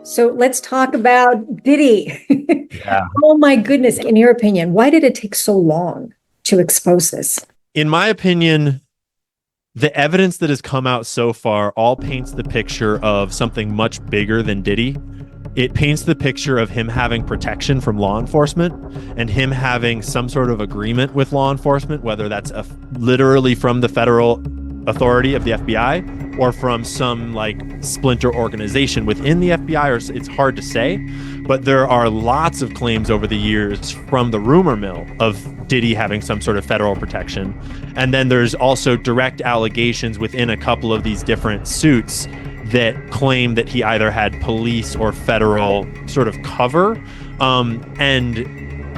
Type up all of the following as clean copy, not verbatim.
So let's talk about Diddy. Yeah. Oh my goodness. In your opinion, why did it take so long to expose this? In my opinion, the evidence that has come out so far all paints the picture of something much bigger than Diddy. It paints the picture of him having protection from law enforcement and him having some sort of agreement with law enforcement, whether that's literally from the federal authority of the FBI or from some like splinter organization within the FBI, or it's hard to say. But there are lots of claims over the years from the rumor mill of Diddy having some sort of federal protection. And then there's also direct allegations within a couple of these different suits that claim that he either had police or federal sort of cover.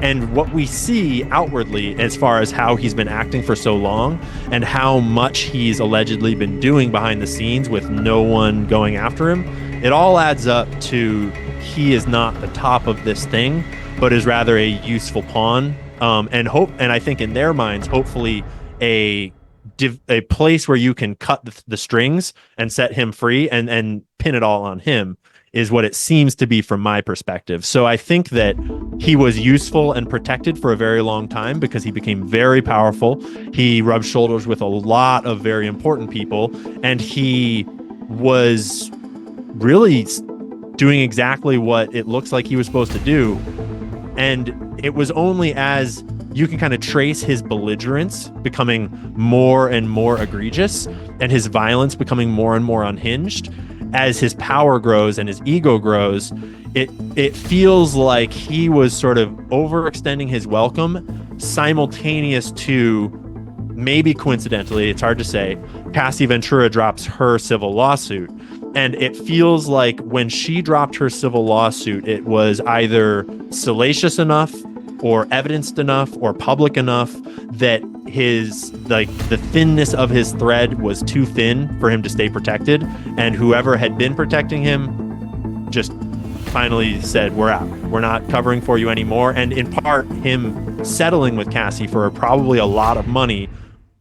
And what we see outwardly as far as how he's been acting for so long and how much he's allegedly been doing behind the scenes with no one going after him, it all adds up to he is not the top of this thing, but is rather a useful pawn. And I think in their minds, hopefully a place where you can cut the strings and set him free and pin it all on him is what it seems to be from my perspective. So I think that he was useful and protected for a very long time because he became very powerful. He rubbed shoulders with a lot of very important people, and he was really doing exactly what it looks like he was supposed to do. And it was only as you can kind of trace his belligerence becoming more and more egregious and his violence becoming more and more unhinged as his power grows and his ego grows. It feels like he was sort of overextending his welcome simultaneous to, maybe coincidentally, it's hard to say, Cassie Ventura drops her civil lawsuit. And it feels like when she dropped her civil lawsuit, it was either salacious enough or evidenced enough or public enough that the thinness of his thread was too thin for him to stay protected. And whoever had been protecting him just finally said, we're out. We're not covering for you anymore. And in part, him settling with Cassie for probably a lot of money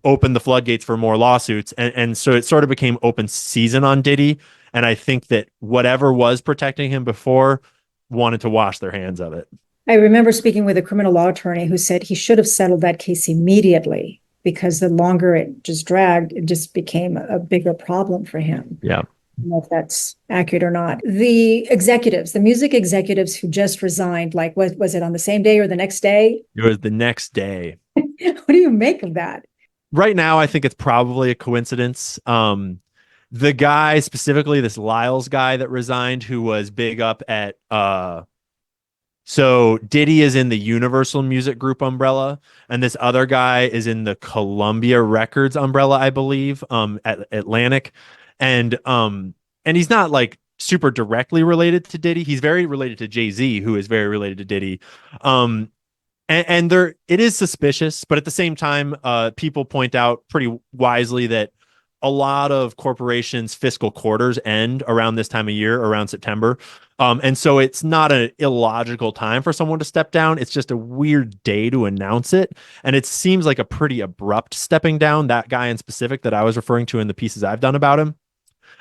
opened the floodgates for more lawsuits. And so it sort of became open season on Diddy. And I think that whatever was protecting him before wanted to wash their hands of it. I remember speaking with a criminal law attorney who said he should have settled that case immediately because the longer it just dragged, it just became a bigger problem for him. Yeah. I don't know if that's accurate or not. The executives, the music executives who just resigned, like, was it on the same day or the next day? It was the next day. What do you make of that? Right now, I think it's probably a coincidence. The guy specifically, this Lyles guy that resigned, who was big up at so Diddy is in the Universal Music Group umbrella, and this other guy is in the Columbia Records umbrella, I believe, at Atlantic. And he's not like super directly related to Diddy. He's very related to Jay-Z, who is very related to Diddy. And there it is suspicious, but at the same time, people point out pretty wisely that a lot of corporations' fiscal quarters end around this time of year, around September. And so it's not an illogical time for someone to step down. It's just a weird day to announce it. And it seems like a pretty abrupt stepping down, that guy in specific that I was referring to in the pieces I've done about him.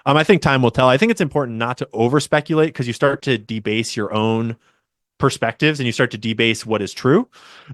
I think time will tell. I think it's important not to over speculate because you start to debase your own perspectives and you start to debase what is true.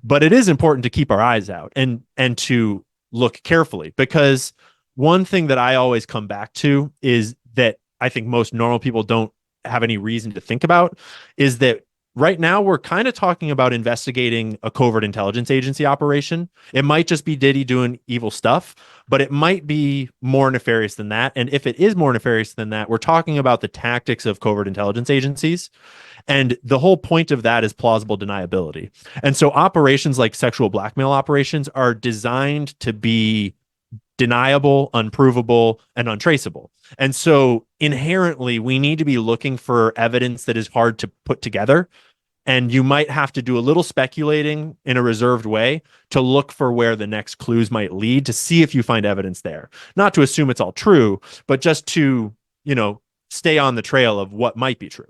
But it is important to keep our eyes out and to look carefully, because one thing that I always come back to is that I think most normal people don't have any reason to think about is that right now we're kind of talking about investigating a covert intelligence agency operation. It might just be Diddy doing evil stuff, but it might be more nefarious than that. And if it is more nefarious than that, we're talking about the tactics of covert intelligence agencies. And the whole point of that is plausible deniability. And so operations like sexual blackmail operations are designed to be deniable, unprovable, and untraceable. And so inherently, we need to be looking for evidence that is hard to put together. And you might have to do a little speculating in a reserved way to look for where the next clues might lead to see if you find evidence there. Not to assume it's all true, but just to, stay on the trail of what might be true.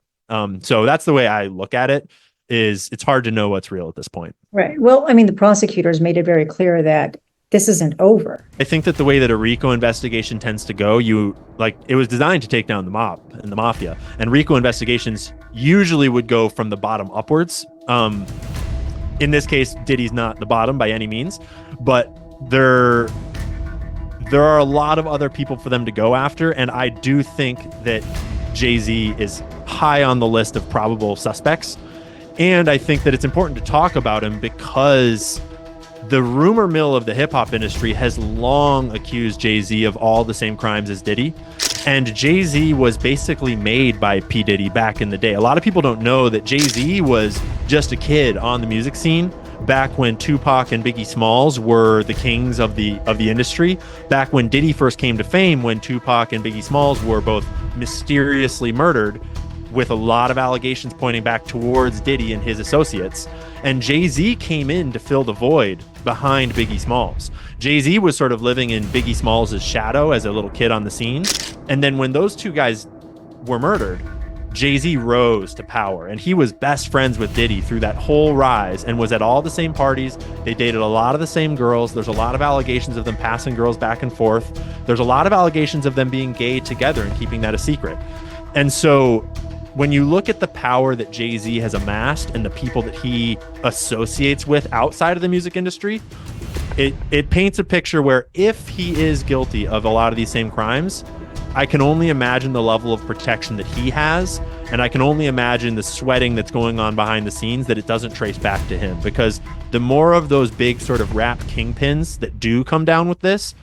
So that's the way I look at it, is it's hard to know what's real at this point. Right. Well, I mean, the prosecutors made it very clear that this isn't over. I think that the way that a RICO investigation tends to go, it was designed to take down the mob and the mafia, and RICO investigations usually would go from the bottom upwards. In this case, Diddy's not the bottom by any means, but there are a lot of other people for them to go after, and I do think that Jay-Z is high on the list of probable suspects. And I think that it's important to talk about him because the rumor mill of the hip-hop industry has long accused Jay-Z of all the same crimes as Diddy. And Jay-Z was basically made by P. Diddy back in the day. A lot of people don't know that Jay-Z was just a kid on the music scene back when Tupac and Biggie Smalls were the kings of the industry. Back when Diddy first came to fame, when Tupac and Biggie Smalls were both mysteriously murdered, with a lot of allegations pointing back towards Diddy and his associates. And Jay-Z came in to fill the void behind Biggie Smalls. Jay-Z was sort of living in Biggie Smalls' shadow as a little kid on the scene. And then when those two guys were murdered, Jay-Z rose to power, and he was best friends with Diddy through that whole rise and was at all the same parties. They dated a lot of the same girls. There's a lot of allegations of them passing girls back and forth. There's a lot of allegations of them being gay together and keeping that a secret. And so when you look at the power that Jay-Z has amassed and the people that he associates with outside of the music industry, it paints a picture where if he is guilty of a lot of these same crimes, I can only imagine the level of protection that he has, and I can only imagine the sweating that's going on behind the scenes that it doesn't trace back to him. Because the more of those big sort of rap kingpins that do come down with this,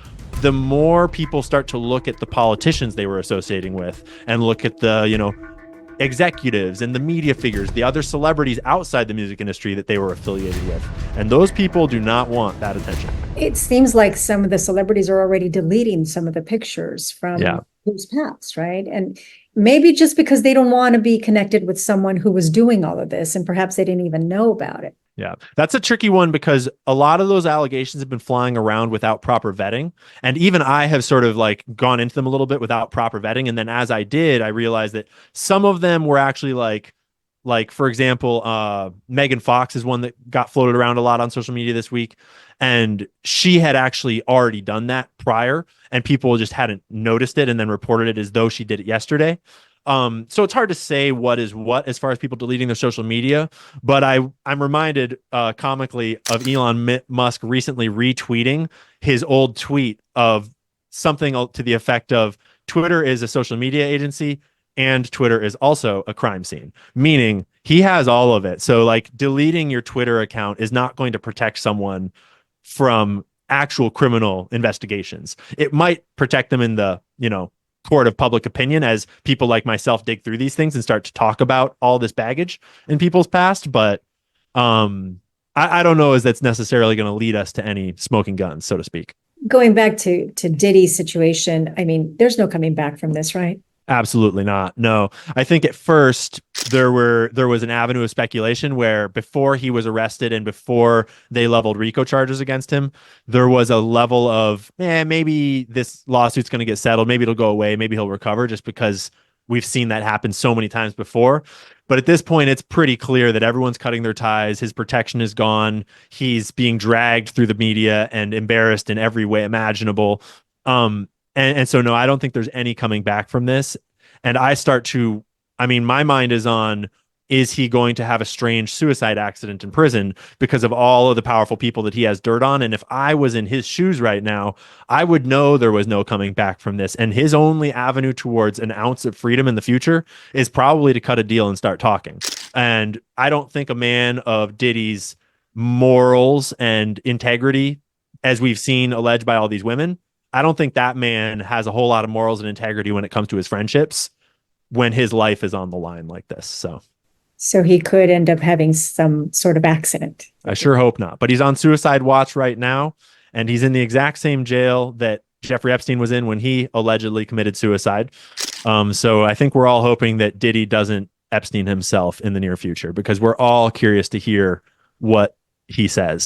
the more people start to look at the politicians they were associating with and look at the, executives and the media figures, the other celebrities outside the music industry that they were affiliated with. And those people do not want that attention. It seems like some of the celebrities are already deleting some of the pictures from who's passed, right? And maybe just because they don't want to be connected with someone who was doing all of this, and perhaps they didn't even know about it. Yeah, that's a tricky one because a lot of those allegations have been flying around without proper vetting. And even I have sort of gone into them a little bit without proper vetting. And then as I did, I realized that some of them were actually for example, Megan Fox is one that got floated around a lot on social media this week. And she had actually already done that prior, and people just hadn't noticed it and then reported it as though she did it yesterday. So it's hard to say what is what as far as people deleting their social media, but I'm reminded comically of Elon Musk recently retweeting his old tweet of something to the effect of Twitter is a social media agency and Twitter is also a crime scene, meaning he has all of it. So deleting your Twitter account is not going to protect someone from actual criminal investigations. It might protect them in the, court of public opinion as people like myself dig through these things and start to talk about all this baggage in people's past. But I don't know as that's necessarily going to lead us to any smoking guns, so to speak. Going back to Diddy's situation, I mean, there's no coming back from this, right? Absolutely not. No, I think at first there was an avenue of speculation where before he was arrested and before they leveled RICO charges against him, there was a level of, maybe this lawsuit's going to get settled. Maybe it'll go away. Maybe he'll recover, just because we've seen that happen so many times before. But at this point, it's pretty clear that everyone's cutting their ties. His protection is gone. He's being dragged through the media and embarrassed in every way imaginable. And so, no, I don't think there's any coming back from this. And my mind is on, is he going to have a strange suicide accident in prison because of all of the powerful people that he has dirt on? And if I was in his shoes right now, I would know there was no coming back from this. And his only avenue towards an ounce of freedom in the future is probably to cut a deal and start talking. And I don't think a man of Diddy's morals and integrity, as we've seen alleged by all these women, I don't think that man has a whole lot of morals and integrity when it comes to his friendships when his life is on the line like this. So he could end up having some sort of accident. I sure hope not. But he's on suicide watch right now, and he's in the exact same jail that Jeffrey Epstein was in when he allegedly committed suicide. So I think we're all hoping that Diddy doesn't Epstein himself in the near future, because we're all curious to hear what he says.